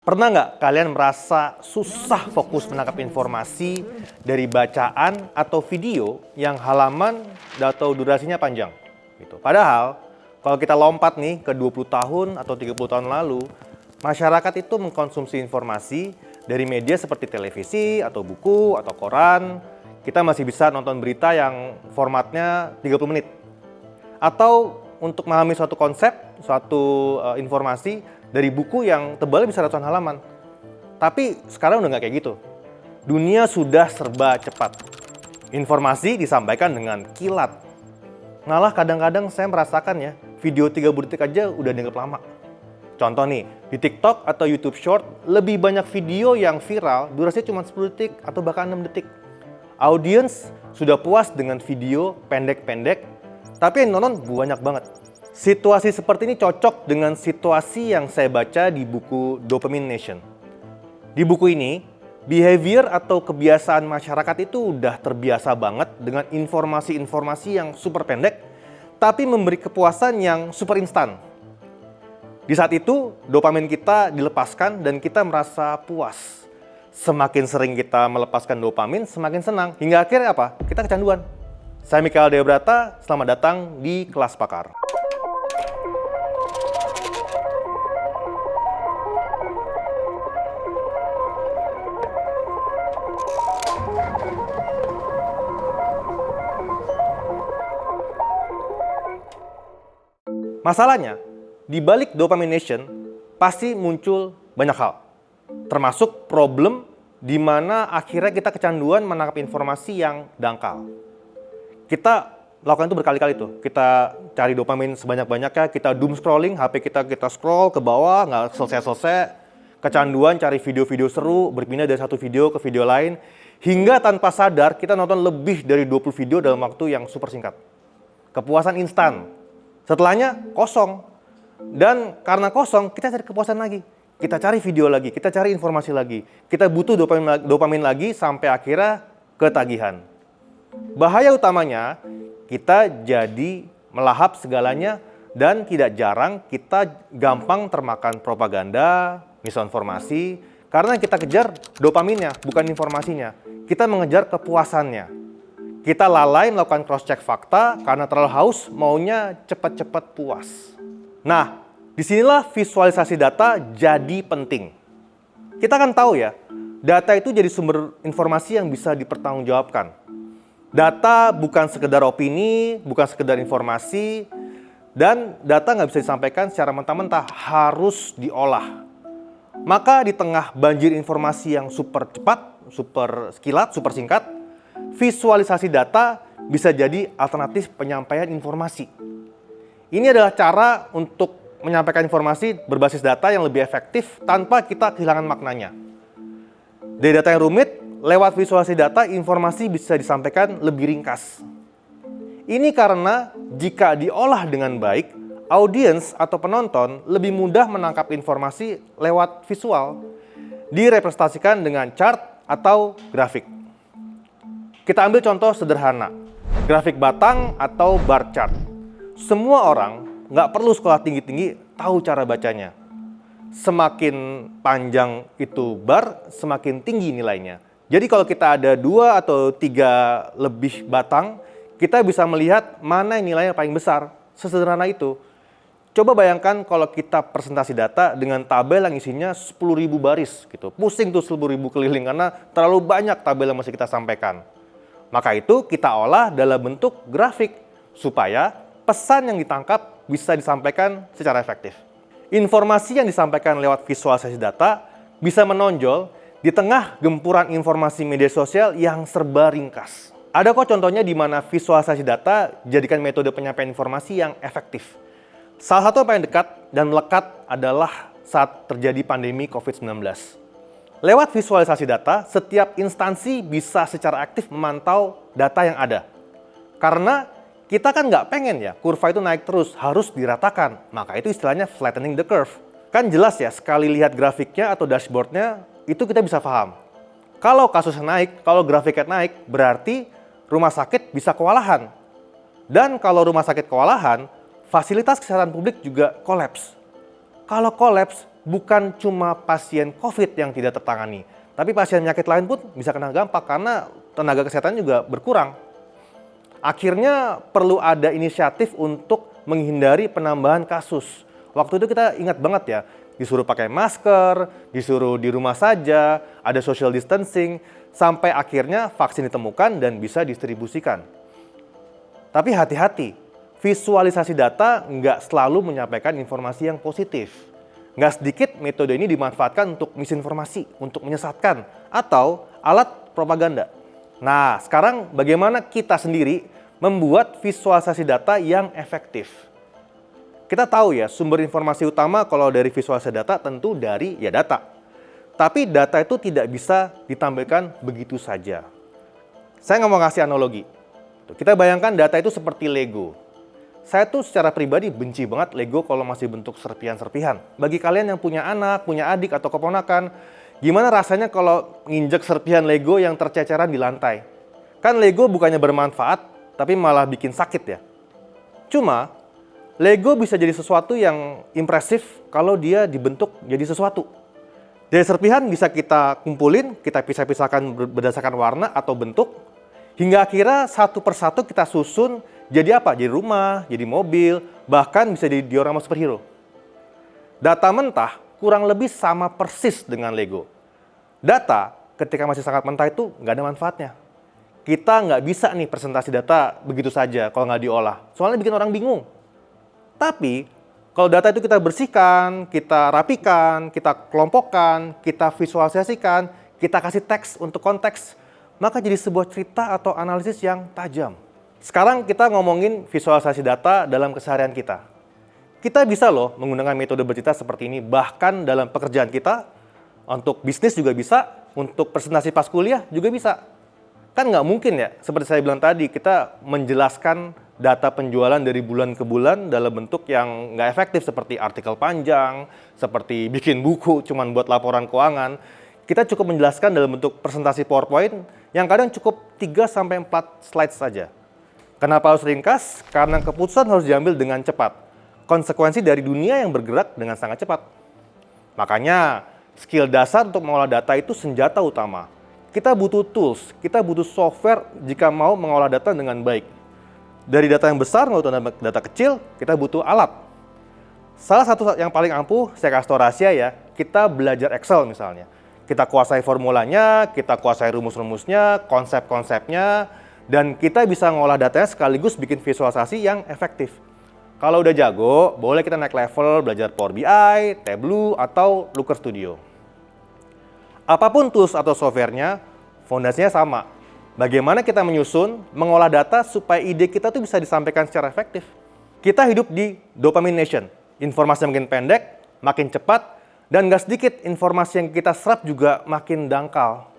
Pernah nggak kalian merasa susah fokus menangkap informasi dari bacaan atau video yang halaman atau durasinya panjang? Gitu. Padahal, kalau kita lompat nih ke 20 tahun atau 30 tahun lalu, masyarakat itu mengkonsumsi informasi dari media seperti televisi atau buku atau koran. Kita masih bisa nonton berita yang formatnya 30 menit. Atau untuk memahami suatu konsep, suatu informasi dari buku yang tebalnya bisa ratusan halaman. Tapi sekarang udah nggak kayak gitu. Dunia sudah serba cepat. Informasi disampaikan dengan kilat. Malah kadang-kadang saya merasakan ya, video 30 detik aja udah dianggap lama. Contoh nih, di TikTok atau YouTube Short, lebih banyak video yang viral, durasinya cuma 10 detik atau bahkan 6 detik. Audiens sudah puas dengan video pendek-pendek, tapi yang nonton banyak banget. Situasi seperti ini cocok dengan situasi yang saya baca di buku Dopamine Nation. Di buku ini, behavior atau kebiasaan masyarakat itu udah terbiasa banget dengan informasi-informasi yang super pendek, tapi memberi kepuasan yang super instan. Di saat itu, dopamin kita dilepaskan dan kita merasa puas. Semakin sering kita melepaskan dopamin, semakin senang. Hingga akhirnya apa? Kita kecanduan. Saya Mikael Deobrata, selamat datang di Kelas Pakar. Masalahnya, di balik dopamination pasti muncul banyak hal. Termasuk problem di mana akhirnya kita kecanduan menangkap informasi yang dangkal. Kita lakukan itu berkali-kali tuh. Kita cari dopamin sebanyak-banyaknya, kita doom scrolling, HP kita scroll ke bawah, nggak selesai-selesai. Kecanduan cari video-video seru, berpindah dari satu video ke video lain. Hingga tanpa sadar kita nonton lebih dari 20 video dalam waktu yang super singkat. Kepuasan instan. Setelahnya kosong. Dan karena kosong, kita cari kepuasan lagi. Kita cari video lagi, kita cari informasi lagi. Kita butuh dopamin lagi sampai akhirnya ketagihan. Bahaya utamanya, kita jadi melahap segalanya dan tidak jarang kita gampang termakan propaganda, misinformasi, karena kita kejar dopaminnya, bukan informasinya. Kita mengejar kepuasannya. Kita lalai melakukan cross-check fakta karena terlalu haus, maunya cepat-cepat puas. Nah, disinilah visualisasi data jadi penting. Kita kan tahu ya, data itu jadi sumber informasi yang bisa dipertanggungjawabkan. Data bukan sekedar opini, bukan sekedar informasi, dan data nggak bisa disampaikan secara mentah-mentah, harus diolah. Maka di tengah banjir informasi yang super cepat, super kilat, super singkat, visualisasi data bisa jadi alternatif penyampaian informasi. Ini adalah cara untuk menyampaikan informasi berbasis data yang lebih efektif tanpa kita kehilangan maknanya. Dari data yang rumit, lewat visualisasi data, informasi bisa disampaikan lebih ringkas. Ini karena jika diolah dengan baik, audiens atau penonton lebih mudah menangkap informasi lewat visual, direpresentasikan dengan chart atau grafik. Kita ambil contoh sederhana, grafik batang atau bar chart. Semua orang nggak perlu sekolah tinggi-tinggi tahu cara bacanya. Semakin panjang itu bar, semakin tinggi nilainya. Jadi kalau kita ada 2 atau 3 lebih batang, kita bisa melihat mana yang nilainya paling besar. Sesederhana itu. Coba bayangkan kalau kita presentasi data dengan tabel yang isinya 10.000 baris. Gitu. Pusing tuh 10.000 keliling karena terlalu banyak tabel yang mesti kita sampaikan. Maka itu kita olah dalam bentuk grafik supaya pesan yang ditangkap bisa disampaikan secara efektif. Informasi yang disampaikan lewat visualisasi data bisa menonjol di tengah gempuran informasi media sosial yang serba ringkas. Ada kok contohnya di mana visualisasi data jadikan metode penyampaian informasi yang efektif. Salah satu yang paling dekat dan melekat adalah saat terjadi pandemi COVID-19. Lewat visualisasi data, setiap instansi bisa secara aktif memantau data yang ada. Karena kita kan nggak pengen ya, kurva itu naik terus, harus diratakan. Maka itu istilahnya flattening the curve. Kan jelas ya, sekali lihat grafiknya atau dashboardnya, itu kita bisa paham. Kalau kasusnya naik, kalau grafiknya naik, berarti rumah sakit bisa kewalahan. Dan kalau rumah sakit kewalahan, fasilitas kesehatan publik juga kolaps. Kalau kolaps, bukan cuma pasien COVID yang tidak tertangani, tapi pasien penyakit lain pun bisa kena dampak karena tenaga kesehatan juga berkurang. Akhirnya perlu ada inisiatif untuk menghindari penambahan kasus. Waktu itu kita ingat banget ya, disuruh pakai masker, disuruh di rumah saja, ada social distancing, sampai akhirnya vaksin ditemukan dan bisa distribusikan. Tapi hati-hati, visualisasi data nggak selalu menyampaikan informasi yang positif. Nggak sedikit metode ini dimanfaatkan untuk misinformasi, untuk menyesatkan, atau alat propaganda. Nah, sekarang bagaimana kita sendiri membuat visualisasi data yang efektif? Kita tahu ya, sumber informasi utama kalau dari visualisasi data tentu dari data. Tapi data itu tidak bisa ditampilkan begitu saja. Saya nggak mau ngasih analogi. Kita bayangkan data itu seperti Lego. Saya tuh secara pribadi benci banget Lego kalau masih bentuk serpihan-serpihan. Bagi kalian yang punya anak, punya adik atau keponakan, gimana rasanya kalau nginjek serpihan Lego yang terceceran di lantai? Kan Lego bukannya bermanfaat, tapi malah bikin sakit ya. Cuma, Lego bisa jadi sesuatu yang impresif kalau dia dibentuk jadi sesuatu. Dari serpihan bisa kita kumpulin, kita pisah-pisahkan berdasarkan warna atau bentuk, hingga akhirnya satu persatu kita susun jadi apa? Jadi rumah, jadi mobil, bahkan bisa jadi diorama superhero. Data mentah kurang lebih sama persis dengan Lego. Data ketika masih sangat mentah itu nggak ada manfaatnya. Kita nggak bisa nih presentasi data begitu saja kalau nggak diolah. Soalnya bikin orang bingung. Tapi kalau data itu kita bersihkan, kita rapikan, kita kelompokkan, kita visualisasikan, kita kasih teks untuk konteks, maka jadi sebuah cerita atau analisis yang tajam. Sekarang kita ngomongin visualisasi data dalam keseharian kita. Kita bisa loh menggunakan metode bercerita seperti ini, bahkan dalam pekerjaan kita, untuk bisnis juga bisa, untuk presentasi pas kuliah juga bisa. Kan nggak mungkin ya, seperti saya bilang tadi, kita menjelaskan data penjualan dari bulan ke bulan dalam bentuk yang nggak efektif seperti artikel panjang, seperti bikin buku cuman buat laporan keuangan. Kita cukup menjelaskan dalam bentuk presentasi PowerPoint yang kadang cukup 3-4 slide saja. Kenapa harus ringkas? Karena keputusan harus diambil dengan cepat. Konsekuensi dari dunia yang bergerak dengan sangat cepat. Makanya skill dasar untuk mengolah data itu senjata utama. Kita butuh tools, kita butuh software jika mau mengolah data dengan baik. Dari data yang besar maupun data kecil, kita butuh alat. Salah satu yang paling ampuh, saya kasih tau rahasia ya, kita belajar Excel misalnya. Kita kuasai formulanya, kita kuasai rumus-rumusnya, konsep-konsepnya, dan kita bisa ngolah datanya sekaligus bikin visualisasi yang efektif. Kalau udah jago, boleh kita naik level belajar Power BI, Tableau, atau Looker Studio. Apapun tools atau softwarenya, fondasinya sama. Bagaimana kita menyusun, mengolah data supaya ide kita tuh bisa disampaikan secara efektif. Kita hidup di dopamine nation. Informasi makin pendek, makin cepat, dan nggak sedikit informasi yang kita serap juga makin dangkal.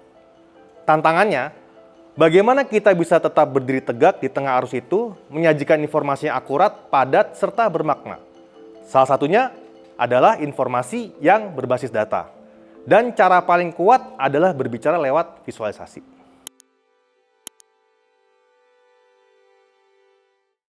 Tantangannya, bagaimana kita bisa tetap berdiri tegak di tengah arus itu, menyajikan informasi yang akurat, padat, serta bermakna. Salah satunya adalah informasi yang berbasis data. Dan cara paling kuat adalah berbicara lewat visualisasi.